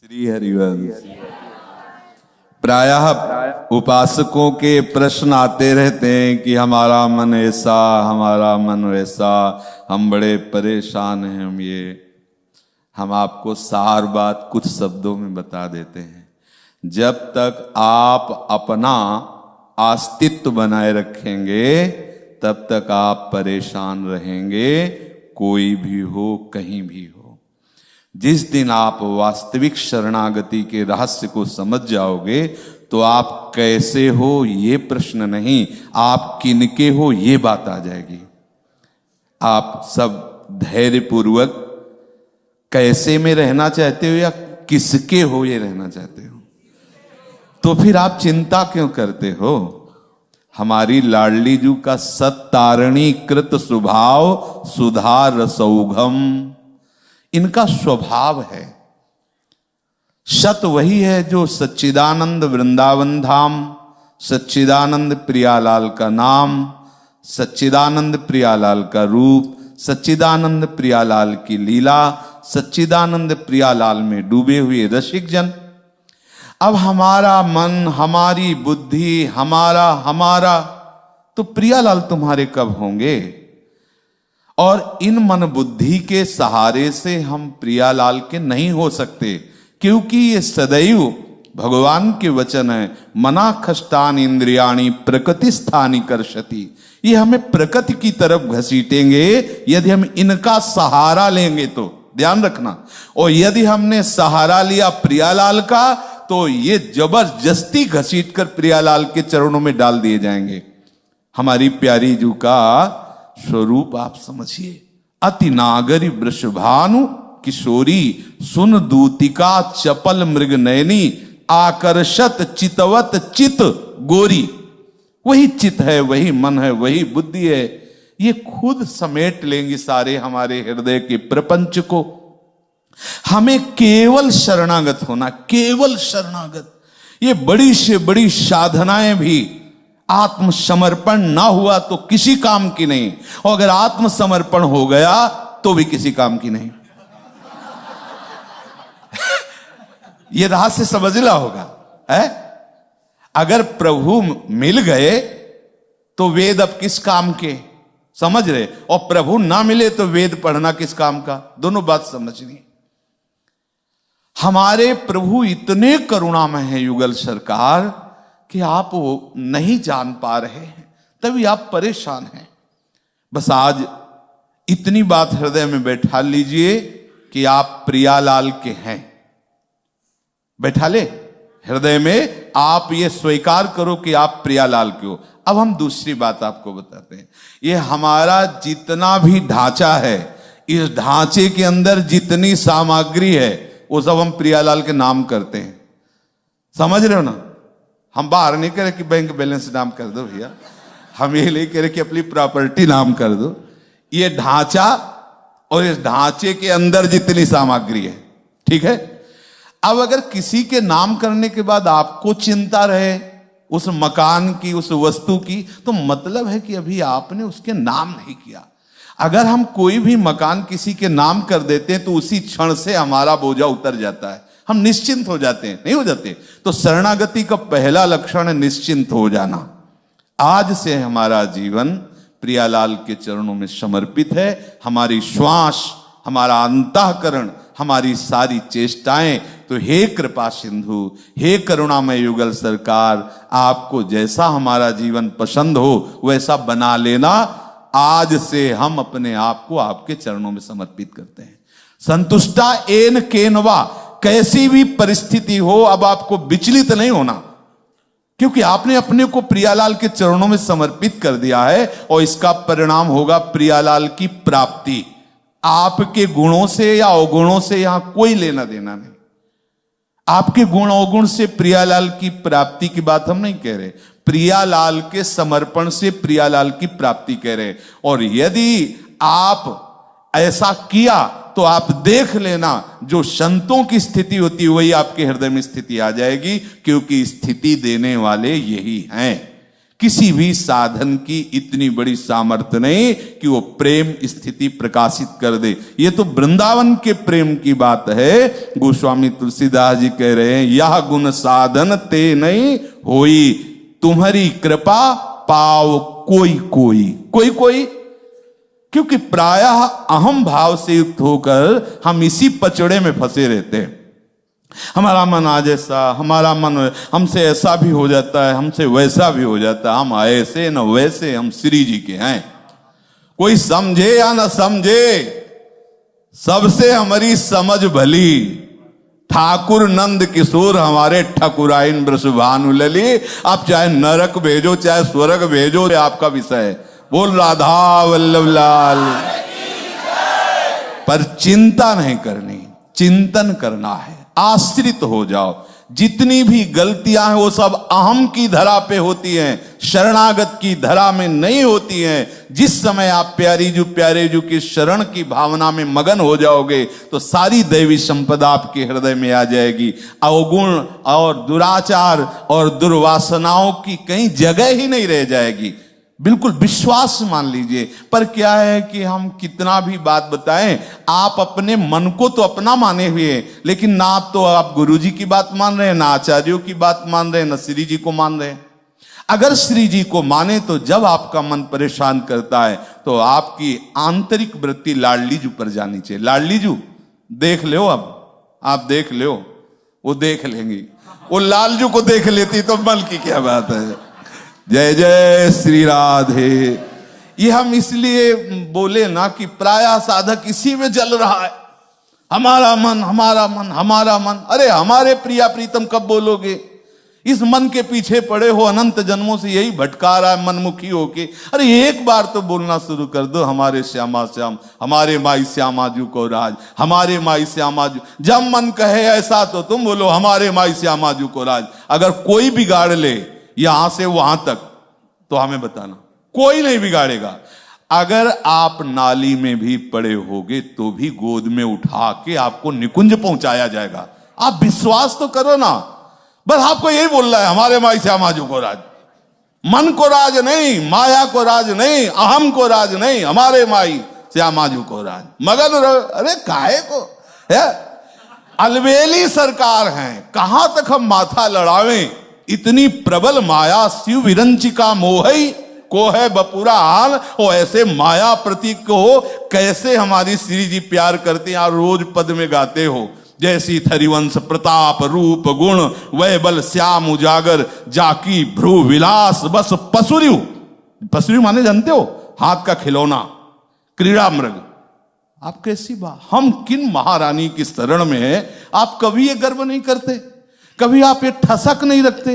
श्री हरिवंश। प्रायः उपासकों के प्रश्न आते रहते हैं कि हमारा मन ऐसा, हमारा मन वैसा, हम बड़े परेशान हैं। हम आपको सार बात कुछ शब्दों में बता देते हैं। जब तक आप अपना अस्तित्व बनाए रखेंगे तब तक आप परेशान रहेंगे, कोई भी हो, कहीं भी हो। जिस दिन आप वास्तविक शरणागति के रहस्य को समझ जाओगे तो आप कैसे हो ये प्रश्न नहीं, आप किनके हो ये बात आ जाएगी। आप सब धैर्यपूर्वक कैसे में रहना चाहते हो या किसके हो ये रहना चाहते हो, तो फिर आप चिंता क्यों करते हो। हमारी लाडली जू का सत्तारणी कृत स्वभाव सुधा रसौघम, इनका स्वभाव है। सत वही है जो सच्चिदानंद वृंदावन धाम, सच्चिदानंद प्रियालाल का नाम, सच्चिदानंद प्रियालाल का रूप, सच्चिदानंद प्रियालाल की लीला, सच्चिदानंद प्रियालाल में डूबे हुए रसिक जन। अब हमारा मन, हमारी बुद्धि, हमारा तो प्रियालाल तुम्हारे कब होंगे। और इन मन बुद्धि के सहारे से हम प्रियालाल के नहीं हो सकते, क्योंकि ये सदैव भगवान के वचन है। मना खष्टान इंद्रियाणी प्रकृति स्थानी कर्षति, ये हमें प्रकृति की तरफ घसीटेंगे यदि हम इनका सहारा लेंगे तो, ध्यान रखना। और यदि हमने सहारा लिया प्रियालाल का तो ये जबरदस्ती घसीट कर प्रियालाल के चरणों में डाल दिए जाएंगे। हमारी प्यारी जू का स्वरूप आप समझिए। अति नागरी वृषभानु किशोरी सुन दूतिका चपल मृग नयनी आकर्षत चितवत चित गोरी। वही चित है, वही मन है, वही बुद्धि है। ये खुद समेट लेंगी सारे हमारे हृदय के प्रपंच को। हमें केवल शरणागत होना, केवल शरणागत। ये बड़ी से बड़ी साधनाएं भी आत्मसमर्पण ना हुआ तो किसी काम की नहीं, और अगर आत्मसमर्पण हो गया तो भी किसी काम की नहीं। ये रहस्य समझना होगा है? अगर प्रभु मिल गए तो वेद अब किस काम के, समझ रहे, और प्रभु ना मिले तो वेद पढ़ना किस काम का, दोनों बात समझनी। हमारे प्रभु इतने करुणामय हैं युगल सरकार कि आप वो नहीं जान पा रहे हैं, तभी आप परेशान हैं। बस आज इतनी बात हृदय में बैठा लीजिए कि आप प्रियालाल के हैं। बैठा ले हृदय में, आप ये स्वीकार करो कि आप प्रियालाल के हो। अब हम दूसरी बात आपको बताते हैं। ये हमारा जितना भी ढांचा है, इस ढांचे के अंदर जितनी सामग्री है वो सब हम प्रियालाल के नाम करते हैं। समझ रहे हो ना? हम बाहर नहीं कह रहे कि बैंक बैलेंस नाम कर दो भैया, हम ये नहीं कह रहे कि अपनी प्रॉपर्टी नाम कर दो। ये ढांचा और इस ढांचे के अंदर जितनी सामग्री है, ठीक है। अब अगर किसी के नाम करने के बाद आपको चिंता रहे उस मकान की, उस वस्तु की, तो मतलब है कि अभी आपने उसके नाम नहीं किया। अगर हम कोई भी मकान किसी के नाम कर देते हैं तो उसी क्षण से हमारा बोझा उतर जाता है, हम निश्चिंत हो जाते हैं, नहीं हो जाते। तो शरणागति का पहला लक्षण है निश्चिंत हो जाना। आज से हमारा जीवन प्रियालाल के चरणों में समर्पित है। हमारी श्वास, हमारा अंतःकरण, हमारी सारी चेष्टाएं, तो हे कृपा सिंधु, हे करुणामय युगल सरकार, आपको जैसा हमारा जीवन पसंद हो वैसा बना लेना। आज से हम अपने आप को आपके चरणों में समर्पित करते हैं। संतुष्टा एन केनवा, कैसी भी परिस्थिति हो अब आपको विचलित नहीं होना, क्योंकि आपने अपने को प्रियालाल के चरणों में समर्पित कर दिया है। और इसका परिणाम होगा प्रियालाल की प्राप्ति। आपके गुणों से या अवगुणों से यहां कोई लेना देना नहीं। आपके गुण अवगुण से प्रियालाल की प्राप्ति की बात हम नहीं कह रहे, प्रियालाल के समर्पण से प्रियालाल की प्राप्ति कह रहे। और यदि आप ऐसा किया तो आप देख लेना, जो संतों की स्थिति होती है वही आपके हृदय में स्थिति आ जाएगी, क्योंकि स्थिति देने वाले यही हैं। किसी भी साधन की इतनी बड़ी सामर्थ्य नहीं कि वो प्रेम स्थिति प्रकाशित कर दे। ये तो वृंदावन के प्रेम की बात है। गोस्वामी तुलसीदास जी कह रहे हैं, यह गुण साधन ते नहीं होई, तुम्हारी कृपा पाव कोई कोई कोई कोई। क्योंकि प्रायः अहम भाव से युक्त होकर हम इसी पचड़े में फंसे रहते हैं। हमारा मन आज ऐसा, हमारा मन हमसे ऐसा भी हो जाता है, हमसे वैसा भी हो जाता है, हम ऐसे न वैसे, हम श्री जी के हैं। कोई समझे या न समझे, सबसे हमारी समझ भली। ठाकुर नंद किशोर हमारे ठकुराइन वृषभानु लली। आप चाहे नरक भेजो चाहे स्वर्ग भेजो, आपका विषय है। बोल राधा वल्लभ लाल। पर चिंता नहीं करनी, चिंतन करना है। आश्रित हो जाओ। जितनी भी गलतियां हैं वो सब अहम की धरा पे होती हैं, शरणागत की धरा में नहीं होती हैं। जिस समय आप प्यारे जू की शरण की भावना में मगन हो जाओगे तो सारी दैवी संपदा आपके हृदय में आ जाएगी। अवगुण और दुराचार और दुर्वासनाओं की कहीं जगह ही नहीं रह जाएगी। बिल्कुल विश्वास मान लीजिए। पर क्या है कि हम कितना भी बात बताएं, आप अपने मन को तो अपना माने हुए हैं, लेकिन ना तो आप गुरु जी की बात मान रहे हैं, ना आचार्यों की बात मान रहे हैं, ना श्री जी को मान रहे हैं। अगर श्री जी को माने तो जब आपका मन परेशान करता है तो आपकी आंतरिक वृत्ति लाडली जू पर जानी चाहिए। लाडली जू देख लो, अब आप देख लो, वो देख लेंगी। वो लालजू को देख लेती तो मन की क्या बात है। जय जय श्री राधे। ये हम इसलिए बोले ना कि प्रायः साधक इसी में जल रहा है, हमारा मन हमारा मन हमारा मन। अरे हमारे प्रिया प्रीतम कब बोलोगे? इस मन के पीछे पड़े हो, अनंत जन्मों से यही भटका रहा है मनमुखी होके। अरे एक बार तो बोलना शुरू कर दो, हमारे श्यामा श्याम, हमारे माई श्यामाजू को राज, हमारे माई श्यामाजू। जब मन कहे ऐसा तो तुम बोलो हमारे माई श्यामाजू को राज। अगर कोई बिगाड़ ले यहां से वहां तक तो हमें बताना, कोई नहीं बिगाड़ेगा। अगर आप नाली में भी पड़े होगे तो भी गोद में उठा के आपको निकुंज पहुंचाया जाएगा। आप विश्वास तो करो ना। बस आपको यही बोल रहा है हमारे माई श्यामाजू को राज। मन को राज नहीं, माया को राज नहीं, अहम को राज नहीं, हमारे माई श्यामाजू को राज। मगन अरे काहे को है? अलबेली सरकार है, कहां तक हम माथा लड़ावें? इतनी प्रबल माया शिव विरंचिका मोहई को है बपुरा हाल। ओ ऐसे माया प्रतीक को कैसे हमारी श्री जी प्यार करते हैं, रोज पद में गाते हो। जैसी थरिवंश प्रताप रूप गुण वह बल श्याम उजागर जाकी भ्रू विलास बस पसुरियु। पसुरियु माने जानते हो? हाथ का खिलौना, क्रीड़ा मृग। आप कैसी बात, हम किन महारानी की शरण में है, आप कभी ये गर्व नहीं करते, कभी आप ये ठसक नहीं रखते।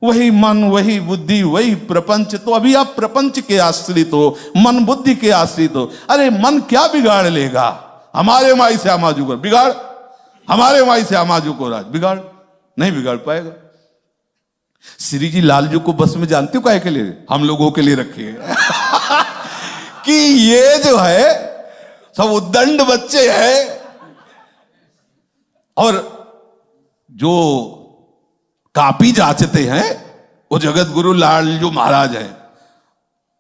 वही मन वही बुद्धि वही प्रपंच। तो अभी आप प्रपंच के आश्रित हो, मन बुद्धि के आश्रित हो। अरे मन क्या बिगाड़ लेगा? हमारे माई श्यामाजू को बिगाड़, हमारे माई श्यामाजू को राज बिगाड़, नहीं बिगाड़ पाएगा। श्री जी लालजू को बस में जानते हो काहे के लिए? हम लोगों के लिए रखे हैं कि ये जो है सब उद्दंड बच्चे हैं और जो कापी जांचते हैं वो जगत गुरु लालजू महाराज हैं।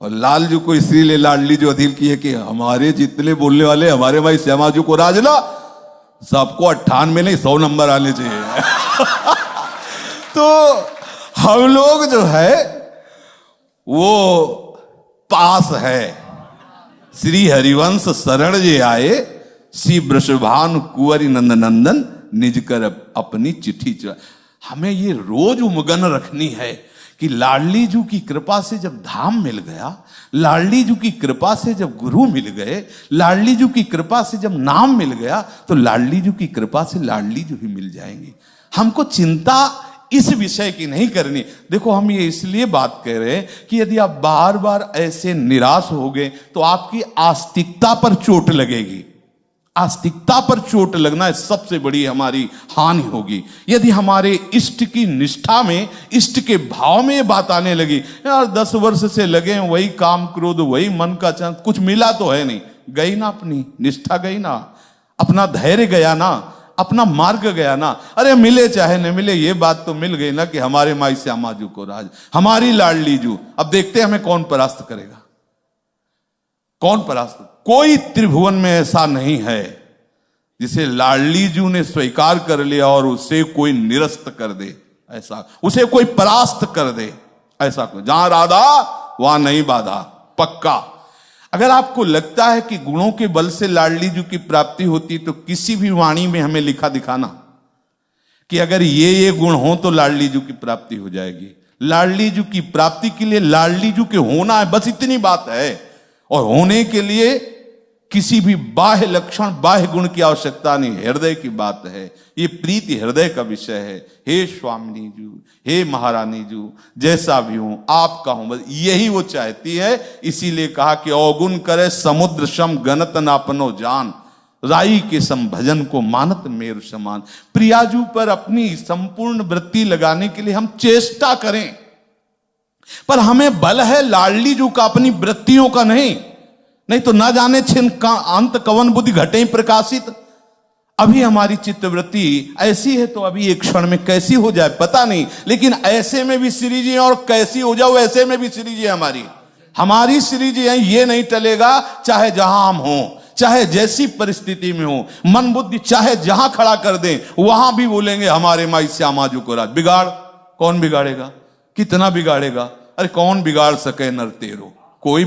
और लालजू को इसलिए लाडली जो अधील की है कि हमारे जितने बोलने वाले हमारे भाई श्यामाजू को राज ना, सबको 98 नहीं 100 नंबर आने चाहिए तो हम लोग जो है वो पास है। श्री हरिवंश शरण जे आए, श्री वृषभानु कुंवरी नंद नंदन निज कर अपनी चिट्ठी चला। हमें ये रोज उमगन रखनी है कि लाडली जू की कृपा से जब धाम मिल गया, लाडली जू की कृपा से जब गुरु मिल गए, लाडली जू की कृपा से जब नाम मिल गया, तो लाडली जू की कृपा से लाडली जू ही मिल जाएंगी। हमको चिंता इस विषय की नहीं करनी। देखो हम ये इसलिए बात कह रहे हैं कि यदि आप बार बार ऐसे निराश हो गए तो आपकी आस्तिकता पर चोट लगेगी। आस्तिकता पर चोट लगना सबसे बड़ी हमारी हानि होगी। यदि हमारे इष्ट की निष्ठा में, इष्ट के भाव में ये बात आने लगी, यार 10 वर्ष से लगे वही काम क्रोध वही मन का चंद, कुछ मिला तो है नहीं, गई ना अपनी निष्ठा, गई ना अपना धैर्य, गया ना अपना मार्ग गया ना। अरे मिले चाहे न मिले, ये बात तो मिल गई ना कि हमारे माई श्यामा जू को राज, हमारी लाडली जू। अब देखते हैं हमें कौन परास्त करेगा, कौन परास्त। कोई त्रिभुवन में ऐसा नहीं है जिसे लाडली जू ने स्वीकार कर लिया और उसे कोई निरस्त कर दे, ऐसा उसे कोई परास्त कर दे, ऐसा कोई। जहां राधा वहां नहीं बाधा, पक्का। अगर आपको लगता है कि गुणों के बल से लाडली जू की प्राप्ति होती, तो किसी भी वाणी में हमें लिखा दिखाना कि अगर ये गुण हो तो लाडली जू की प्राप्ति हो जाएगी। लाडली जू की प्राप्ति के लिए लाडली जू के होना है, बस इतनी बात है। और होने के लिए किसी भी बाह्य लक्षण, बाह्य गुण की आवश्यकता नहीं, हृदय की बात है। ये प्रीति हृदय का विषय है। हे स्वामिनी जू, हे महारानी जू, जैसा भी हूं आपका हूं, बस यही वो चाहती है। इसीलिए कहा कि अवगुण करे समुद्र सम गणत नापनो जान, राई के सम भजन को मानत मेरु समान। प्रियाजू पर अपनी संपूर्ण वृत्ति लगाने के लिए हम चेष्टा करें, पर हमें बल है लाडली जू का, अपनी वृत्तियों का नहीं तो ना जाने छिन का अंत कवन बुद्धि घटे प्रकाशित। अभी हमारी चित्तवृत्ति ऐसी है तो अभी एक क्षण में कैसी हो जाए पता नहीं, लेकिन ऐसे में भी श्री जी और कैसी हो जाओ ऐसे में भी श्री जी हमारी श्री जी है। ये नहीं टलेगा, चाहे जहां हम हों, चाहे जैसी परिस्थिति में हो, मन बुद्धि चाहे जहां खड़ा कर दें, वहां भी बोलेंगे हमारे माई श्यामा जू को राज। बिगाड़ कौन बिगाड़ेगा, कितना बिगाड़ेगा? अरे कौन बिगाड़ सके नर तेरो, कोई